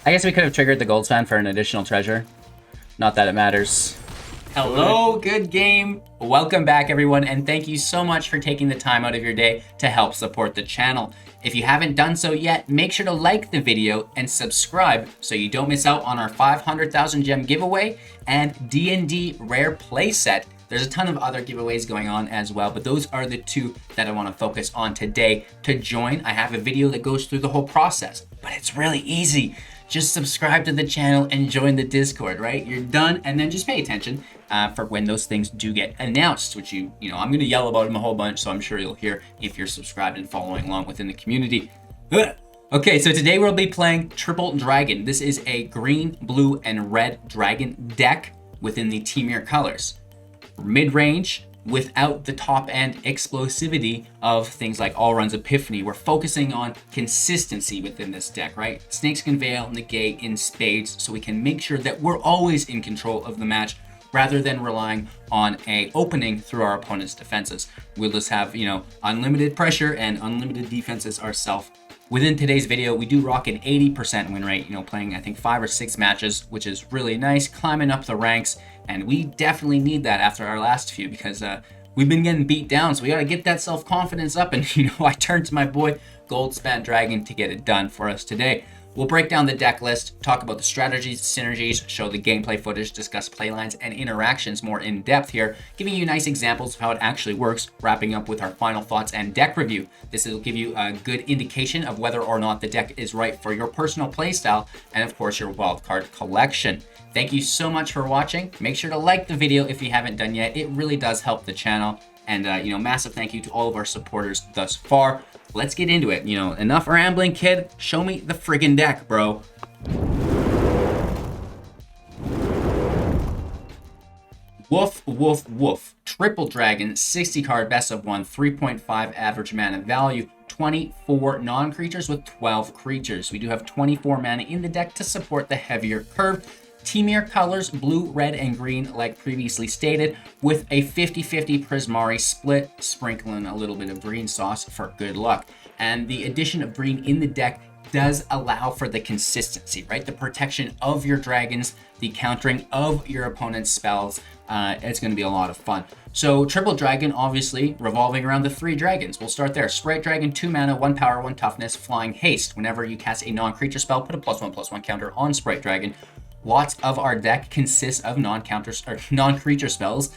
I guess we could have triggered the Goldspan for an additional treasure. Not that it matters. Hello, good game. Welcome back, everyone, and thank you so much for taking the time out of your day to help support the channel. If you haven't done so yet, make sure to like the video and subscribe so you don't miss out on our 500,000 gem giveaway and D&D rare playset. There's a ton of other giveaways going on as well, but those are the two that I want to focus on today. To join, I have a video that goes through the whole process, but it's really easy. Just subscribe to the channel and join the Discord, right? You're done, and then just pay attention for when those things do get announced, which I'm going to yell about them a whole bunch, so I'm sure you'll hear if you're subscribed and following along within the community. Okay, so today we'll be playing Triple Dragon. This is a green, blue, and red dragon deck within the Temur colors. Mid-range, without the top-end explosivity of things like All Run's Epiphany. We're focusing on consistency within this deck, right? Snakeskin Veil, Negate in spades, so we can make sure that we're always in control of the match rather than relying on a opening through our opponent's defenses. We'll just have, unlimited pressure and unlimited defenses ourselves. Within today's video, we do rock an 80% win rate, playing, I think, 5 or 6 matches, which is really nice, climbing up the ranks, and we definitely need that after our last few because we've been getting beat down, so we got to get that self-confidence up, and, I turned to my boy, Goldspan Dragon, to get it done for us today. We'll break down the deck list, talk about the strategies, synergies, show the gameplay footage, discuss playlines and interactions more in depth here, giving you nice examples of how it actually works, wrapping up with our final thoughts and deck review. This will give you a good indication of whether or not the deck is right for your personal playstyle and, of course, your wildcard collection. Thank you so much for watching. Make sure to like the video if you haven't done yet. It really does help the channel. And, massive thank you to all of our supporters thus far. Let's get into it. Enough rambling, kid. Show me the friggin' deck, bro. Woof, woof, woof. Triple Dragon, 60 card, best of 1, 3.5 average mana value, 24 non-creatures with 12 creatures. We do have 24 mana in the deck to support the heavier curve. Temur colors, blue, red, and green, like previously stated, with a 50-50 Prismari split, sprinkling a little bit of green sauce for good luck. And the addition of green in the deck does allow for the consistency, right? The protection of your dragons, the countering of your opponent's spells. It's going to be a lot of fun. So Triple Dragon, obviously, revolving around the 3 dragons. We'll start there. Sprite Dragon, 2 mana, 1 power, 1 toughness, flying haste. Whenever you cast a non-creature spell, put a +1/+1 counter on Sprite Dragon. Lots of our deck consists of non-creature spells.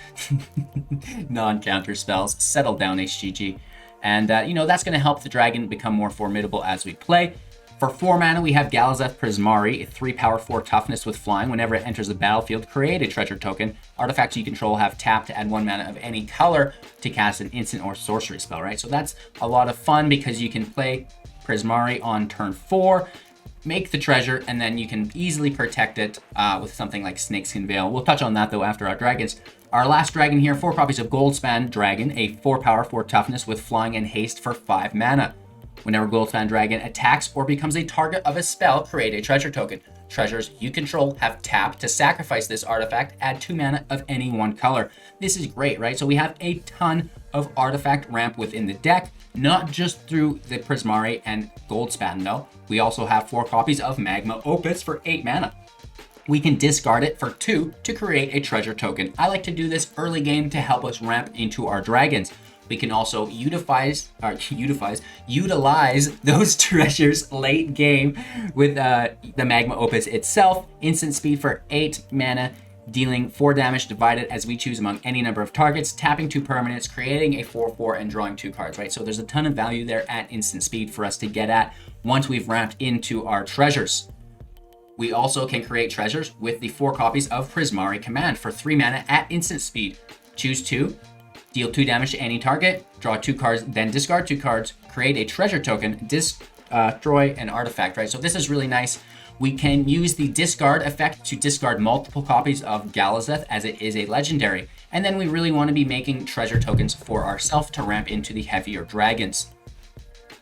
Non-counter spells. Settle down, HGG. And, that's going to help the dragon become more formidable as we play. For 4 mana, we have Galazeth Prismari, a 3 power, 4 toughness with flying. Whenever it enters the battlefield, create a treasure token. Artifacts you control have tap to add 1 mana of any color to cast an instant or sorcery spell, right? So that's a lot of fun because you can play Prismari on turn 4, make the treasure, and then you can easily protect it with something like Snakeskin Veil. We'll touch on that, though, after our dragons. Our last dragon here, 4 copies of Goldspan Dragon, a 4 power, 4 toughness with flying and haste for 5 mana. Whenever Goldspan Dragon attacks or becomes a target of a spell, create a treasure token. Treasures you control have tap to sacrifice this artifact, add 2 mana of any one color. This is great, right? So we have a ton of artifact ramp within the deck, not just through the Prismari and Goldspan, though. We also have 4 copies of Magma Opus for 8 mana. We can discard it for 2 to create a treasure token. I like to do this early game to help us ramp into our dragons. We can also utilize those treasures late game with the Magma Opus itself. Instant speed for 8 mana, dealing 4 damage divided as we choose among any number of targets, tapping 2 permanents, creating a 4/4, and drawing 2 cards, right? So there's a ton of value there at instant speed for us to get at once we've ramped into our treasures. We also can create treasures with the 4 copies of Prismari Command for 3 mana at instant speed. Choose 2. Deal 2 damage to any target, draw 2 cards, then discard 2 cards, create a treasure token, destroy an artifact, right? So this is really nice. We can use the discard effect to discard multiple copies of Galazeth as it is a legendary. And then we really want to be making treasure tokens for ourselves to ramp into the heavier dragons.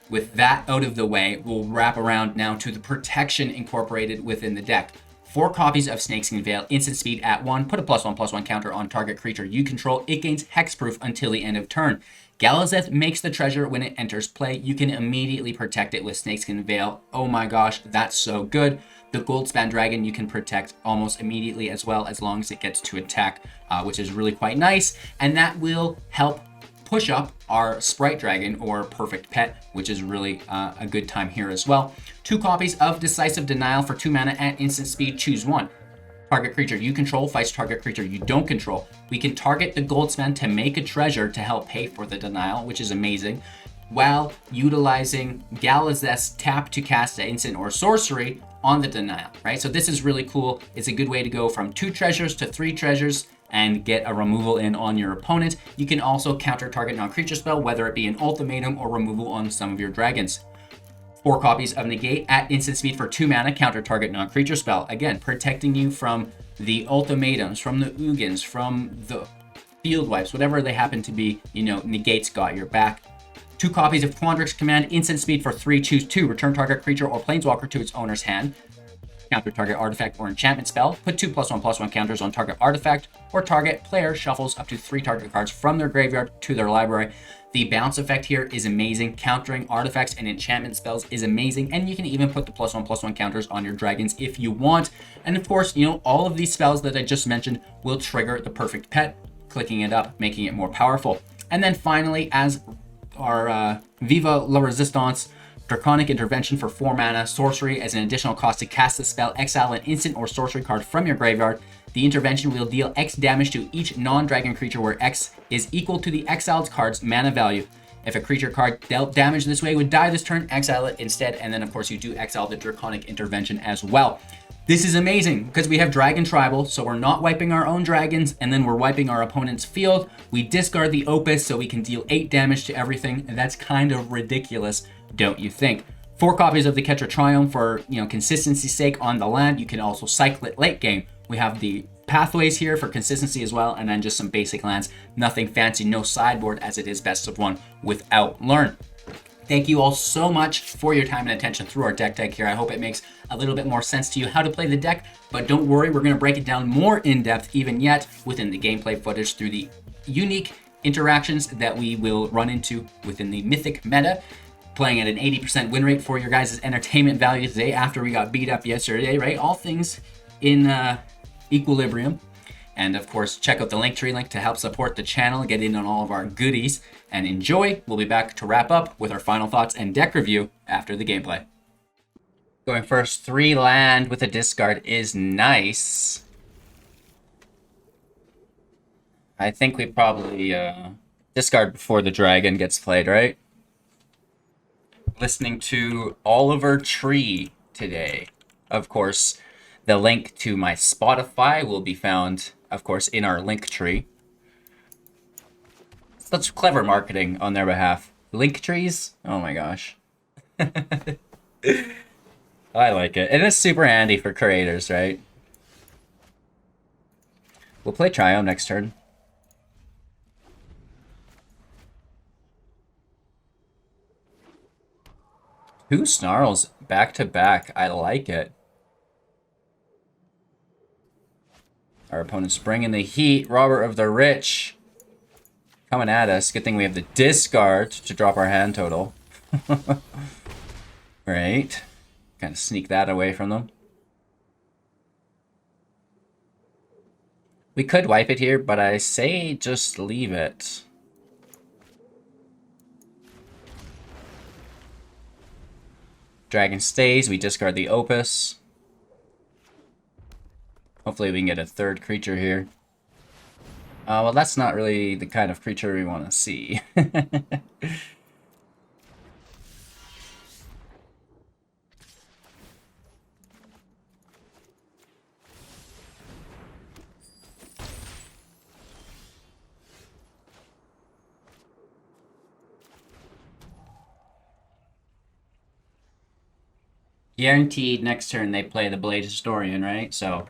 With that out of the way, we'll wrap around now to the protection incorporated within the deck. 4 copies of Snakeskin Veil, instant speed at 1, put a +1/+1 counter on target creature you control. It gains hexproof until the end of turn. Galazeth makes the treasure when it enters play. You can immediately protect it with Snakeskin Veil. Oh my gosh, that's so good. The Goldspan Dragon you can protect almost immediately as well, as long as it gets to attack, which is really quite nice. And that will help push up our Sprite Dragon or Perfect Pet, which is really a good time here as well. 2 copies of Decisive Denial for 2 mana at instant speed. Choose one. Target creature you control fights target creature you don't control. We can target the Goldspan to make a treasure to help pay for the denial, which is amazing, while utilizing Galazeth's tap to cast an instant or sorcery on the denial, right? So this is really cool. It's a good way to go from 2 treasures to 3 treasures and get a removal in on your opponent. You can also counter target non-creature spell, whether it be an ultimatum or removal on some of your dragons. 4 copies of Negate at instant speed for 2 mana, counter target non-creature spell. Again, protecting you from the ultimatums, from the Ugins, from the field wipes, whatever they happen to be, you know, Negate's got your back. 2 copies of Quandrix Command, instant speed for 3, choose 2. Return target creature or planeswalker to its owner's hand. Counter target artifact or enchantment spell. Put 2 +1/+1 counters on target artifact, or target player shuffles up to 3 target cards from their graveyard to their library. The bounce effect here is amazing. Countering artifacts and enchantment spells is amazing, and you can even put the +1/+1 counters on your dragons if you want. And of course, you know, all of these spells that I just mentioned will trigger the Perfect Pet, clicking it up, making it more powerful. And then finally, as our Viva la Resistance, Draconic Intervention for 4 mana, sorcery as an additional cost to cast the spell, exile an instant or sorcery card from your graveyard. The intervention will deal X damage to each non-dragon creature where X is equal to the exiled card's mana value. If a creature card dealt damage this way would die this turn, exile it instead, and then of course you do exile the Draconic Intervention as well. This is amazing because we have Dragon Tribal, so we're not wiping our own dragons, and then we're wiping our opponent's field. We discard the Opus so we can deal 8 damage to everything, and that's kind of ridiculous, don't you think? 4 copies of the Ketria Triome for, you know, consistency's sake on the land. You can also cycle it late game. We have the pathways here for consistency as well, and then just some basic lands. Nothing fancy, no sideboard, as it is best of 1 without learn. Thank you all so much for your time and attention through our deck here. I hope it makes a little bit more sense to you how to play the deck, but don't worry, we're going to break it down more in depth even yet within the gameplay footage through the unique interactions that we will run into within the Mythic meta, playing at an 80% win rate for your guys' entertainment value today after we got beat up yesterday, right? All things in equilibrium. And of course, check out the Linktree link to help support the channel, get in on all of our goodies, and enjoy. We'll be back to wrap up with our final thoughts and deck review after the gameplay. Going first, 3 land with a discard is nice. I think we probably discard before the dragon gets played, right? Listening to Oliver Tree today. Of course, the link to my Spotify will be found, of course, in our link tree. Such clever marketing on their behalf. Link trees? Oh my gosh. I like it. And it's super handy for creators, right? We'll play Triome next turn. Two Snarls back to back. I like it. Our opponent's bringing the heat. Robber of the Rich coming at us. Good thing we have the discard to drop our hand total. Right. Kind of sneak that away from them. We could wipe it here, but I say just leave it. Dragon stays. We discard the Opus. Hopefully we can get a third creature here. Well, that's not really the kind of creature we want to see. Guaranteed next turn they play the Blade Historian, right? So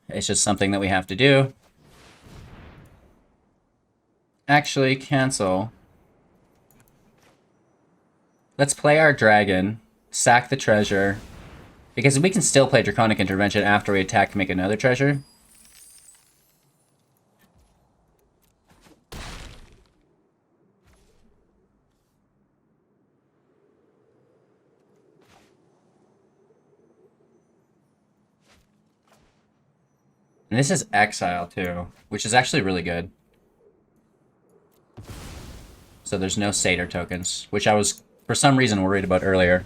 it's just something that we have to do. Actually, cancel. Let's play our dragon, sack the treasure, because we can still play Draconic Intervention after we attack to make another treasure. And this is Exile too, which is actually really good. So there's no Satyr tokens, which I was, for some reason, worried about earlier.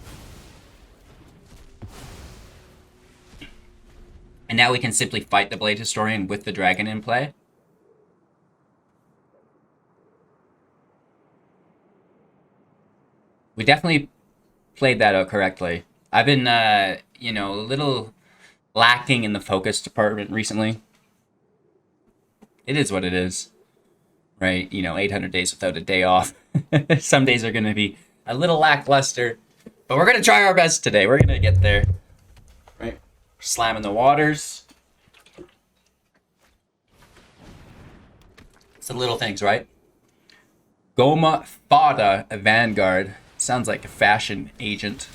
And now we can simply fight the Blade Historian with the dragon in play. We definitely played that out correctly. I've been, you know, a little lacking in the focus department recently. It is what it is, right? You know, 800 days without a day off. Some days are going to be a little lackluster, but we're going to try our best today. We're going to get there, right? Slamming the waters. It's the little things, right? Goma Fada, a Vanguard. Sounds like a fashion agent.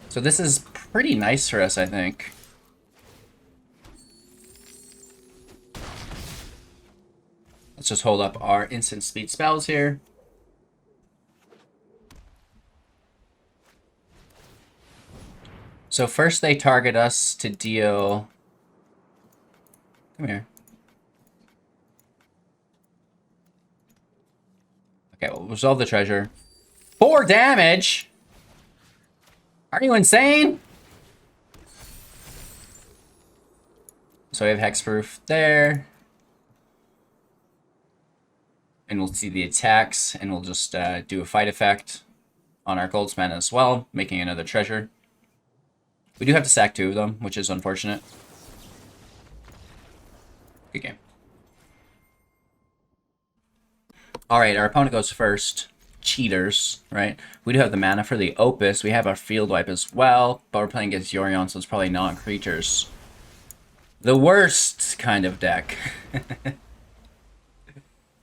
So this is pretty nice for us, I think. Let's just hold up our instant speed spells here. So first they target us to deal... Come here. Okay, we'll resolve the treasure. 4 damage? Are you insane? So we have Hexproof there. And we'll see the attacks, and we'll just do a fight effect on our Goldspan as well, making another treasure. We do have to sack 2 of them, which is unfortunate. Good game. Alright, our opponent goes first. Cheaters, right? We do have the mana for the Opus. We have our Field Wipe as well, but we're playing against Yorion, so it's probably not creatures. The worst kind of deck.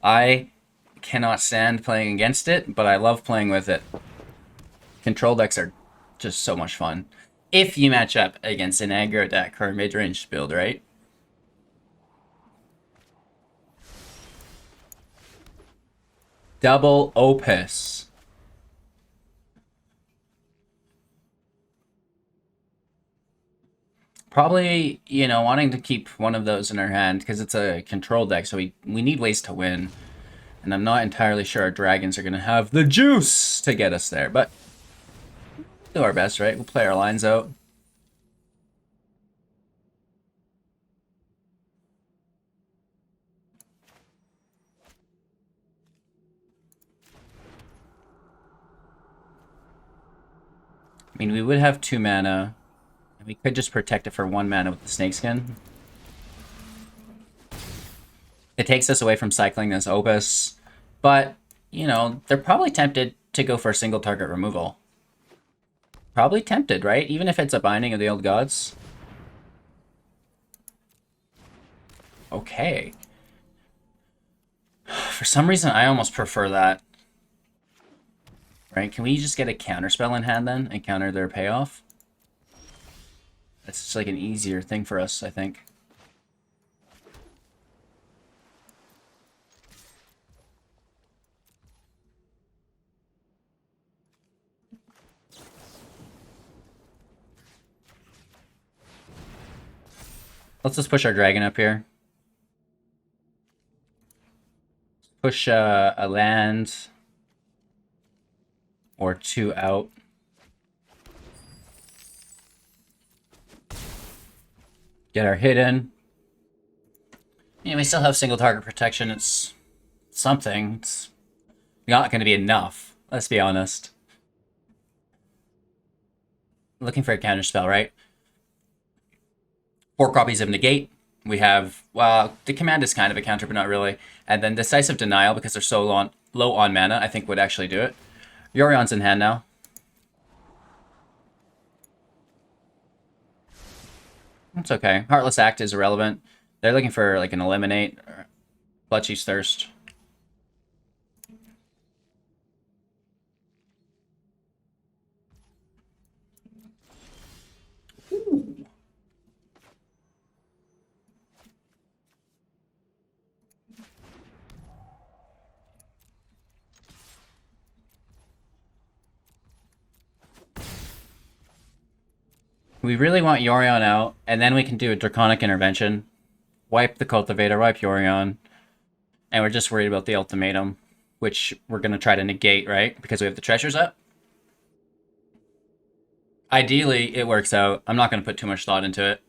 I cannot stand playing against it, but I love playing with it. Control decks are just so much fun. If you match up against an aggro deck or a mid-range build, right? Double Opus. Probably, you know, wanting to keep one of those in our hand because it's a control deck, so we need ways to win. And I'm not entirely sure our dragons are going to have the juice to get us there, but we'll do our best, right? We'll play our lines out. I mean, we would have 2 mana. And we could just protect it for 1 mana with the Snakeskin. It takes us away from cycling this Opus. But, you know, they're probably tempted to go for a single target removal. Probably tempted, right? Even if it's a Binding of the Old Gods. Okay. For some reason, I almost prefer that. Right? Can we just get a counterspell in hand then and counter their payoff? That's just like an easier thing for us, I think. Let's just push our dragon up here. Push a land or 2 out. Get our hit in. Yeah, we still have single target protection. It's something. It's not going to be enough. Let's be honest. Looking for a counterspell, right? 4 copies of Negate. We have, well, the command is kind of a counter, but not really. And then Decisive Denial, because they're so low on mana, I think would actually do it. Yorion's in hand now. It's okay. Heartless Act is irrelevant. They're looking for like an Eliminate or Clutchy's Thirst. Ooh. We really want Yorion out, and then we can do a Draconic Intervention. Wipe the Cultivator, wipe Yorion. And we're just worried about the Ultimatum, which we're going to try to negate, right? Because we have the treasures up. Ideally, it works out. I'm not going to put too much thought into it.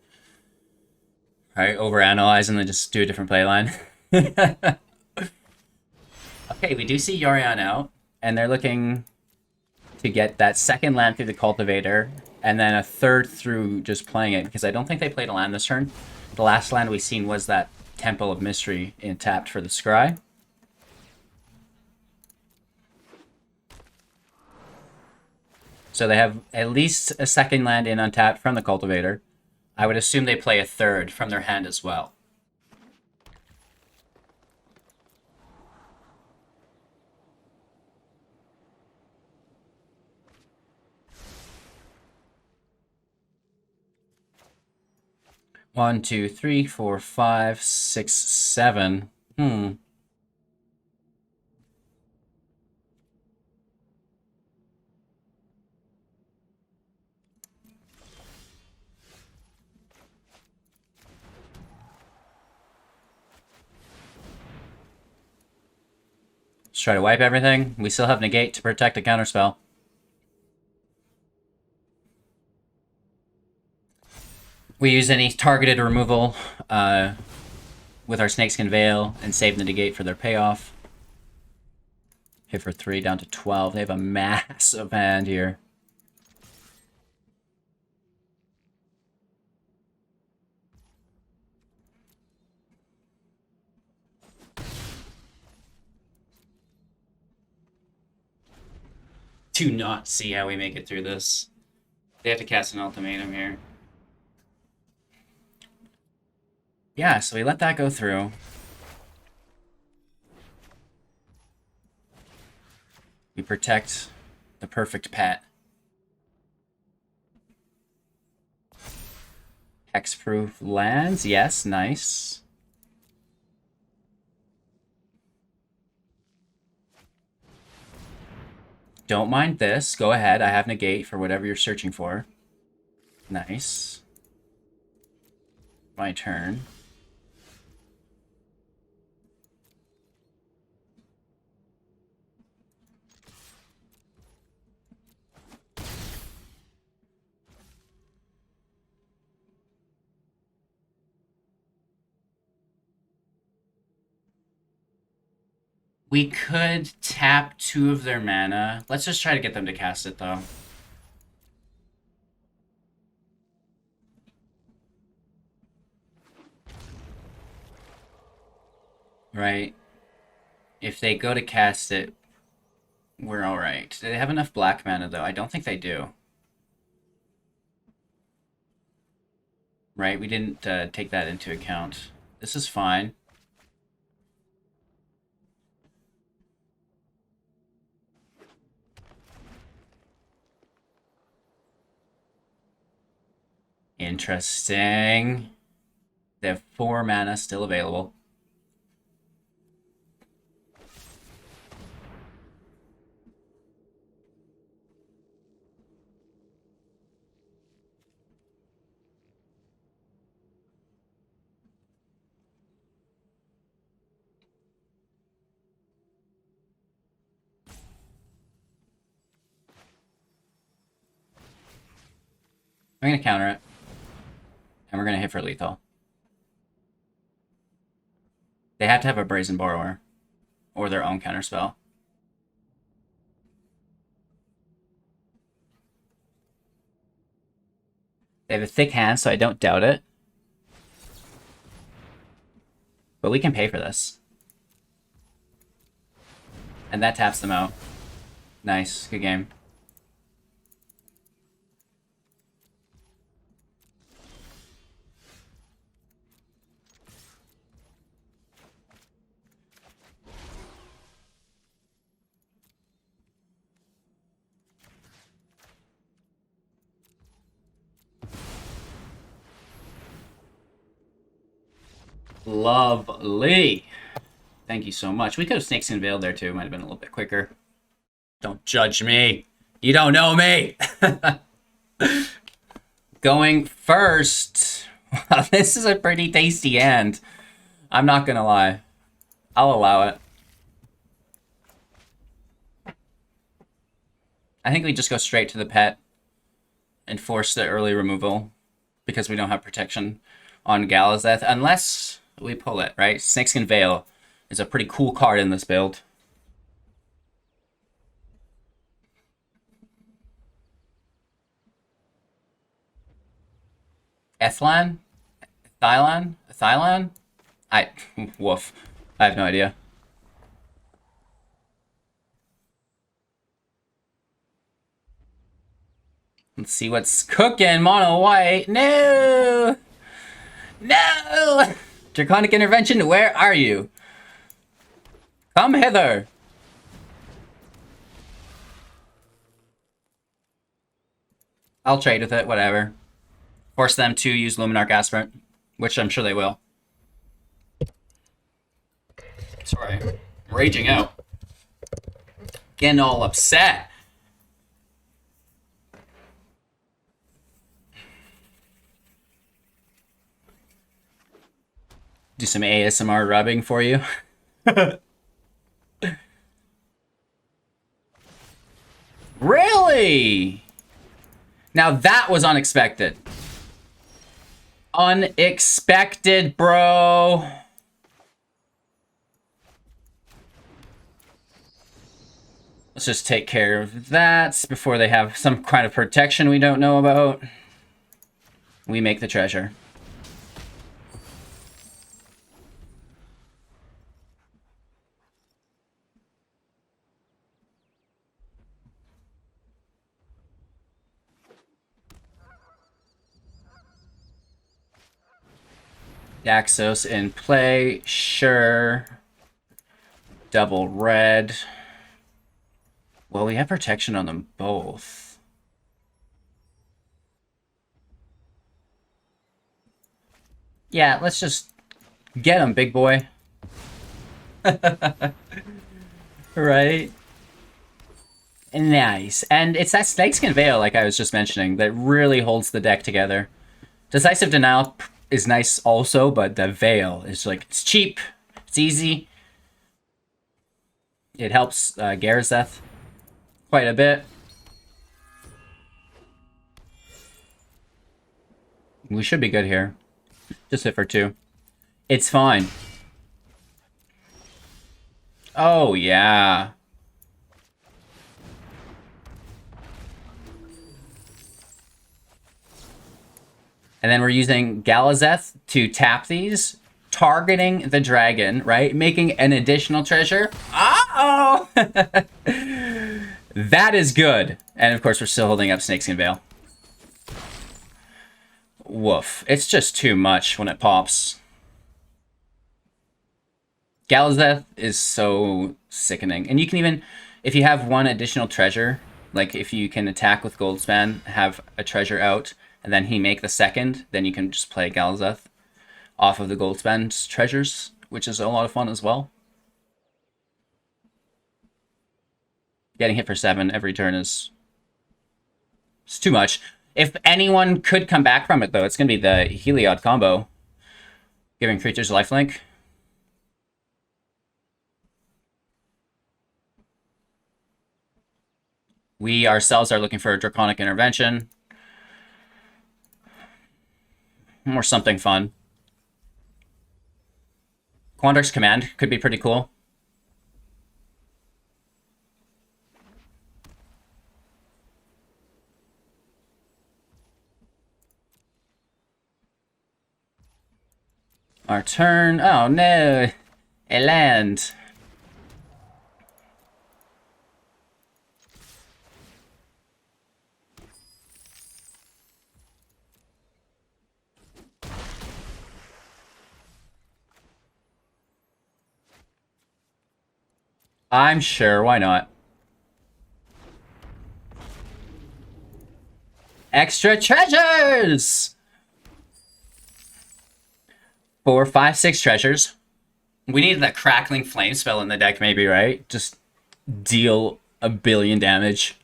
Right, overanalyze and then just do a different playline. Okay, we do see Yorion out, and they're looking to get that second land through the Cultivator, and then a third through just playing it, because I don't think they played a land this turn. The last land we seen was that Temple of Mystery in tapped for the Scry. So they have at least a second land in untapped from the Cultivator. I would assume they play a third from their hand as well. One, two, three, four, five, six, seven. Let's try to wipe everything. We still have Negate to protect a counterspell. We use any targeted removal with our Snakeskin Veil and save the Negate for their payoff. Hit for 3, down to 12. They have a massive hand here. Do not see how we make it through this. They have to cast an Ultimatum here. Yeah, so we let that go through. We protect the perfect pet. Hexproof lands, yes, nice. Don't mind this. Go ahead. I have Negate for whatever you're searching for. Nice. My turn. We could tap 2 of their mana. Let's just try to get them to cast it, though. Right. If they go to cast it, we're alright. Do they have enough black mana, though? I don't think they do. Right, we didn't take that into account. This is fine. Interesting. They have 4 mana still available. I'm going to counter it. And we're going to hit for lethal. They have to have a Brazen Borrower. Or their own counterspell. They have a thick hand, so I don't doubt it. But we can pay for this. And that taps them out. Nice. Good game. Lovely. Thank you so much. We could have Snakeskin Veil there too. Might have been a little bit quicker. Don't judge me. You don't know me. Going first. Wow, this is a pretty tasty hand. I'm not gonna lie. I'll allow it. I think we just go straight to the pet and force the early removal because we don't have protection on Galazeth unless we pull it, right? Snakeskin Veil is a pretty cool card in this build. Ethlan? Thylan? Woof. I have no idea. Let's see what's cooking. Mono white. No! No! Draconic Intervention, where are you? Come hither. I'll trade with it, whatever. Force them to use Luminarch Aspirant, which I'm sure they will. Sorry. Raging out. Getting all upset. Do some ASMR rubbing for you. Really? Now that was unexpected. Unexpected, bro. Let's just take care of that before they have some kind of protection we don't know about. We make the treasure. Daxos in play, sure. Double red. Well, we have protection on them both. Yeah, let's just get them, big boy. Right? Nice. And it's that Snakeskin Veil, like I was just mentioning, that really holds the deck together. Decisive Denial is nice also, but the Veil is like, it's cheap, it's easy. It helps Galazeth quite a bit. We should be good here. Just hit for 2. It's fine. Oh, yeah. And then we're using Galazeth to tap these, targeting the dragon, right? Making an additional treasure. Uh-oh! That is good. And of course, we're still holding up Snakeskin Veil. Woof. It's just too much when it pops. Galazeth is so sickening. And you can even, if you have one additional treasure, like if you can attack with Goldspan, have a treasure out, and then he make the second, then you can just play Galazeth off of the Goldspan's treasures, which is a lot of fun as well. Getting hit for 7 every turn is... it's too much. If anyone could come back from it, though, it's going to be the Heliod combo. Giving creatures lifelink. We ourselves are looking for a Draconic Intervention. Or something fun. Quandrix Command could be pretty cool. Our turn. Oh no! A land. I'm sure, why not? Extra treasures! 4, 5, 6 treasures. We need that Crackling Flame spell in the deck, maybe, right? Just deal a billion damage.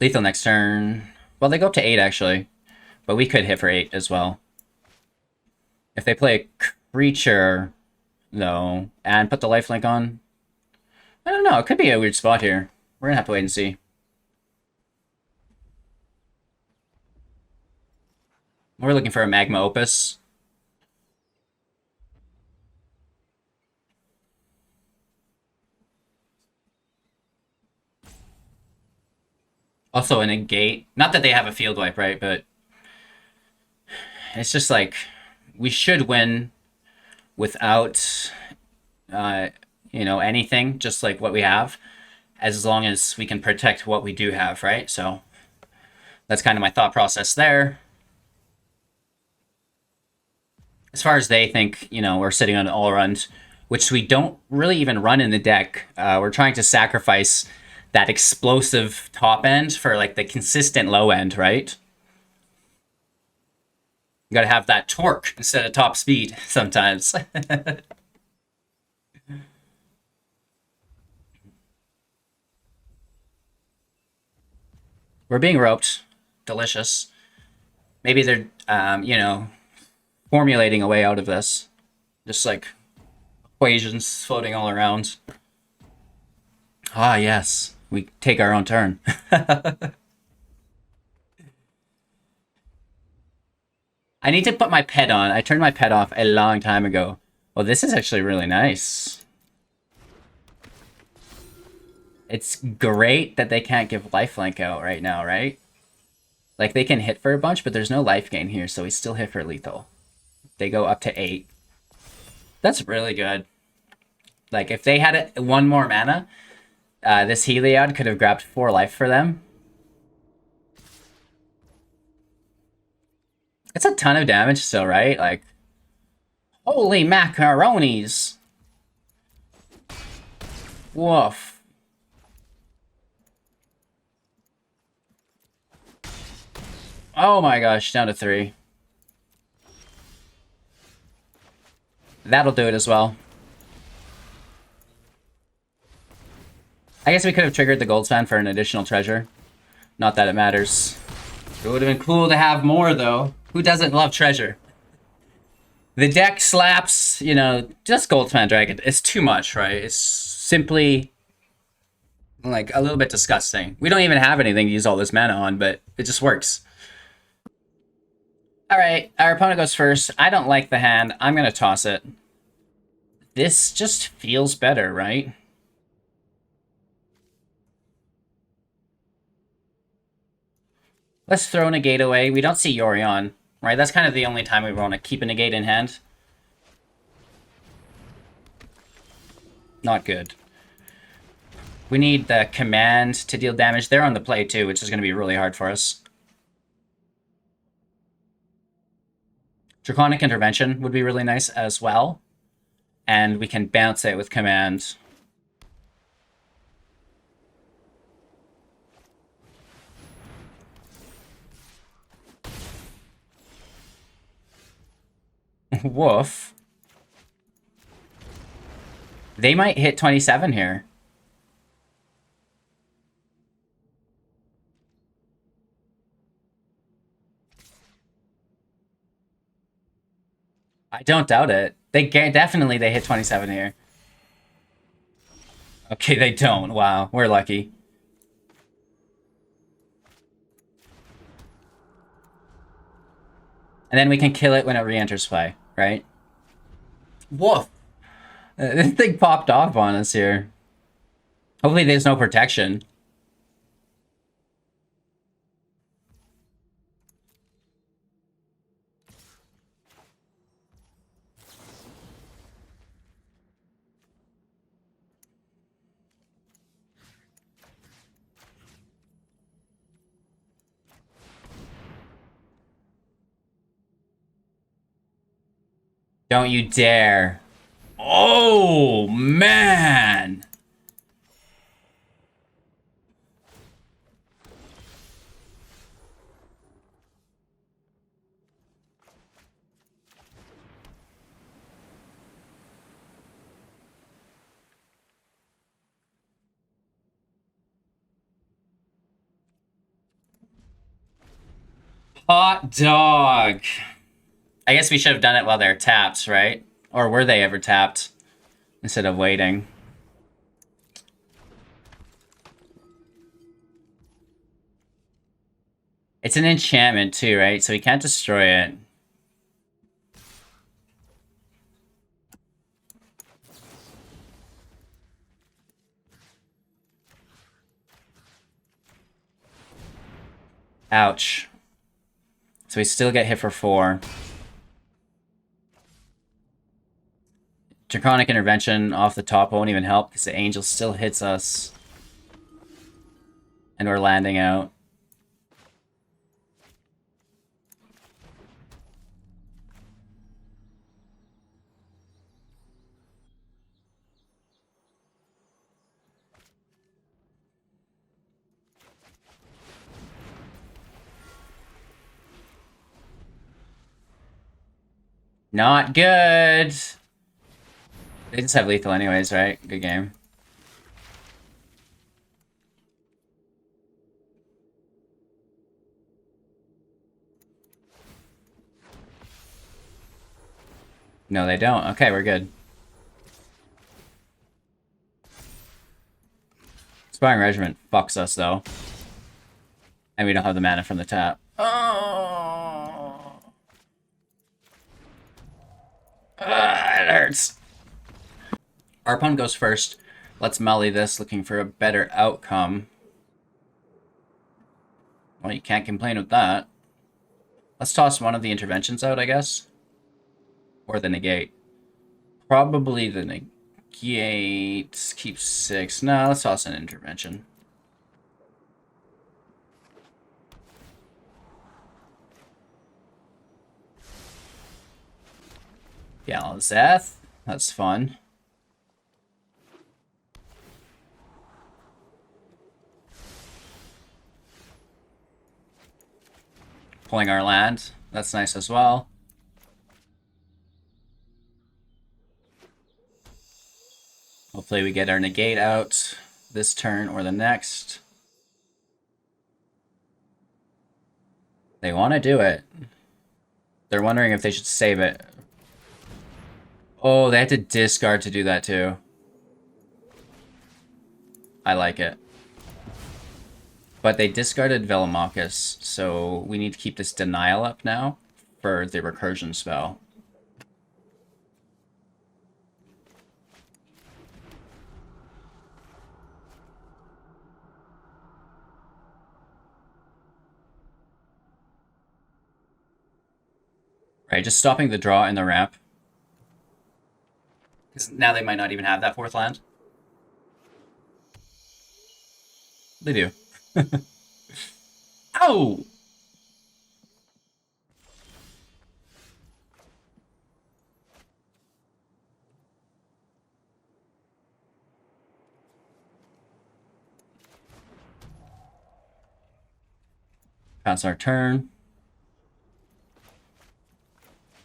Lethal next turn. Well, they go up to 8, actually. But we could hit for 8 as well. If they play a creature, though, and put the lifelink on, I don't know. It could be a weird spot here. We're gonna have to wait and see. We're looking for a Magma Opus. Also a Negate. Not that they have a field wipe, right? But it's just like, we should win without, anything, just like what we have, as long as we can protect what we do have, right? So that's kind of my thought process there. As far as they think, we're sitting on an all-around, which we don't really even run in the deck. We're trying to sacrifice that explosive top end for like the consistent low end, right? You gotta have that torque instead of top speed sometimes. We're being roped. Delicious. Maybe they're, formulating a way out of this. Just like equations floating all around. Ah, yes. We take our own turn. I need to put my pet on. I turned my pet off a long time ago. Well, this is actually really nice. It's great that they can't give lifelink out right now, right? Like, they can hit for a bunch, but there's no life gain here, so we still hit for lethal. They go up to 8. That's really good. Like, if they had one more mana, this Heliod could have grabbed 4 life for them. It's a ton of damage still, right? Like, holy macaronis! Woof. Oh my gosh, down to 3. That'll do it as well. I guess we could have triggered the Goldspan for an additional treasure. Not that it matters. It would have been cool to have more, though. Who doesn't love treasure? The deck slaps, just Goldspan Dragon. It's too much, right? It's simply, like, a little bit disgusting. We don't even have anything to use all this mana on, but it just works. Alright, our opponent goes first. I don't like the hand. I'm going to toss it. This just feels better, right? Let's throw Negate away. We don't see Yorion, right? That's kind of the only time we want to keep a Negate in hand. Not good. We need the command to deal damage. They're on the play too, which is going to be really hard for us. Draconic Intervention would be really nice as well. And we can bounce it with command. Woof. They might hit 27 here. I don't doubt it. They definitely hit 27 here. Okay, they don't. Wow, we're lucky. And then we can kill it when it re-enters play, right? Woof. This thing popped off on us here. Hopefully there's no protection. Don't you dare. Oh, man. Hot dog. I guess we should have done it while they're tapped, right? Or were they ever tapped instead of waiting? It's an enchantment too, right? So we can't destroy it. Ouch. So we still get hit for 4. Draconic Intervention off the top won't even help because the Angel still hits us. And we're landing out. Not good. They just have lethal anyways, right? Good game. No, they don't. Okay, we're good. Sparring Regiment fucks us, though. And we don't have the mana from the tap. Oh! It hurts. Our opponent goes first. Let's melee this, looking for a better outcome. Well, you can't complain with that. Let's toss one of the interventions out, I guess. Or the negate. Probably the negate. Keep 6. No, let's toss an intervention. Galazeth. That's fun. Pulling our land. That's nice as well. Hopefully we get our negate out this turn or the next. They want to do it. They're wondering if they should save it. Oh, they had to discard to do that too. I like it. But they discarded Velomachus, so we need to keep this Denial up now for the recursion spell. Right, just stopping the draw and the ramp. Because now they might not even have that 4th land. They do. Ow! Pass our turn.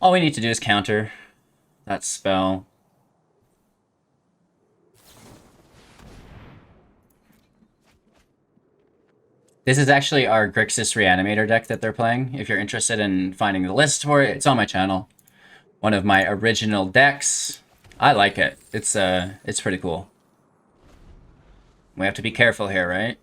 All we need to do is counter that spell. This is actually our Grixis Reanimator deck that they're playing. If you're interested in finding the list for it, it's on my channel. One of my original decks. I like it. It's pretty cool. We have to be careful here, right?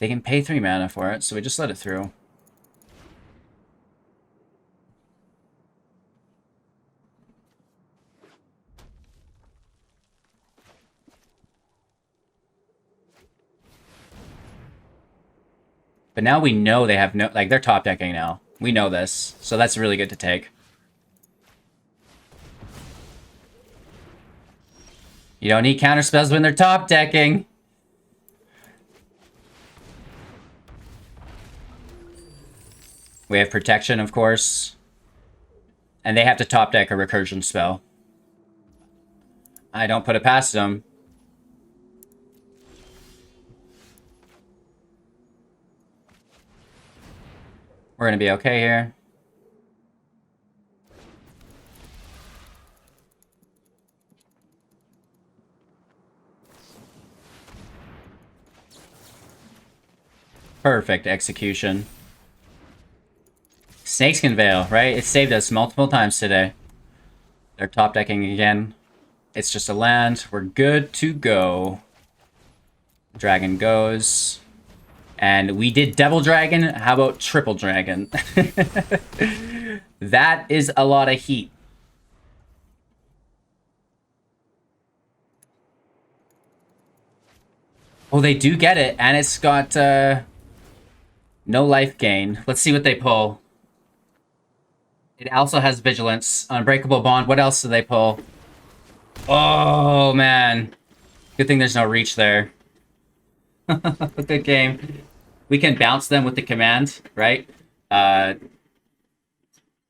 They can pay 3 mana for it, so we just let it through. But now we know they have no... Like, they're top decking now. We know this, so that's really good to take. You don't need counter spells when they're top decking. We have protection, of course. And they have to top deck a recursion spell. I don't put it past them. We're gonna be okay here. Perfect execution. Snakeskin Veil, right? It saved us multiple times today. They're top decking again. It's just a land. We're good to go. Dragon goes. And we did double dragon. How about triple dragon? That is a lot of heat. Oh, they do get it. And it's got no life gain. Let's see what they pull. It also has Vigilance. Unbreakable Bond. What else do they pull? Oh, man. Good thing there's no reach there. Good game. We can bounce them with the command, right? They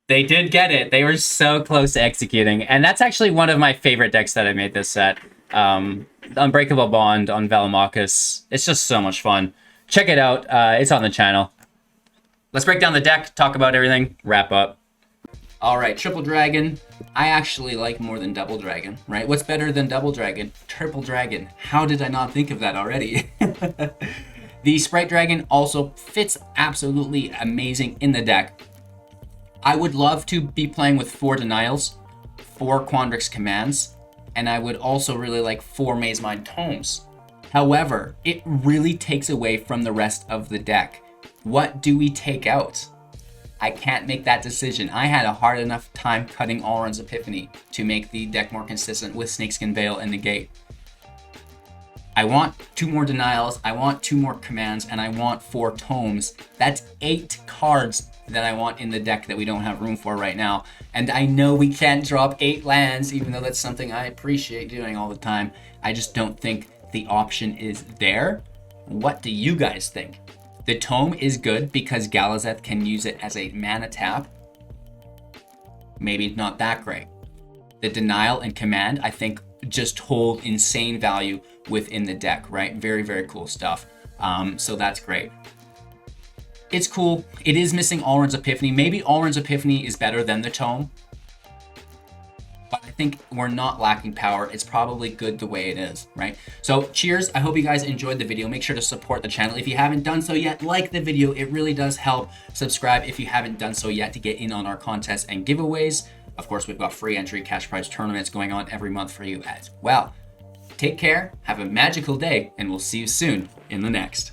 did get it. They were so close to executing. And that's actually one of my favorite decks that I made this set. Unbreakable Bond on Velomachus. It's just so much fun. Check it out. It's on the channel. Let's break down the deck, talk about everything, wrap up. All right, triple dragon. I actually like more than double dragon, right? What's better than double dragon? Triple dragon. How did I not think of that already? The Sprite Dragon also fits absolutely amazing in the deck. I would love to be playing with 4 Denials, 4 Quandrix Commands, and I would also really like 4 Maze Mind Tomes. However, it really takes away from the rest of the deck. What do we take out? I can't make that decision. I had a hard enough time cutting Alrund's Epiphany to make the deck more consistent with Snakeskin Veil and Negate. I want 2 more Denials, I want 2 more Commands, and I want 4 Tomes. That's 8 cards that I want in the deck that we don't have room for right now. And I know we can't drop 8 lands, even though that's something I appreciate doing all the time. I just don't think the option is there. What do you guys think? The Tome is good because Galazeth can use it as a mana tap. Maybe not that great. The Denial and Command, I think, just hold insane value within the deck, right? Very, very cool stuff. So that's great. It's cool. It is missing Alrund's Epiphany. Maybe Alrund's Epiphany is better than the Tome. But I think we're not lacking power. It's probably good the way it is, right? So cheers. I hope you guys enjoyed the video. Make sure to support the channel. If you haven't done so yet, like the video. It really does help. Subscribe if you haven't done so yet to get in on our contests and giveaways. Of course, we've got free entry cash prize tournaments going on every month for you as well. Take care, have a magical day, and we'll see you soon in the next.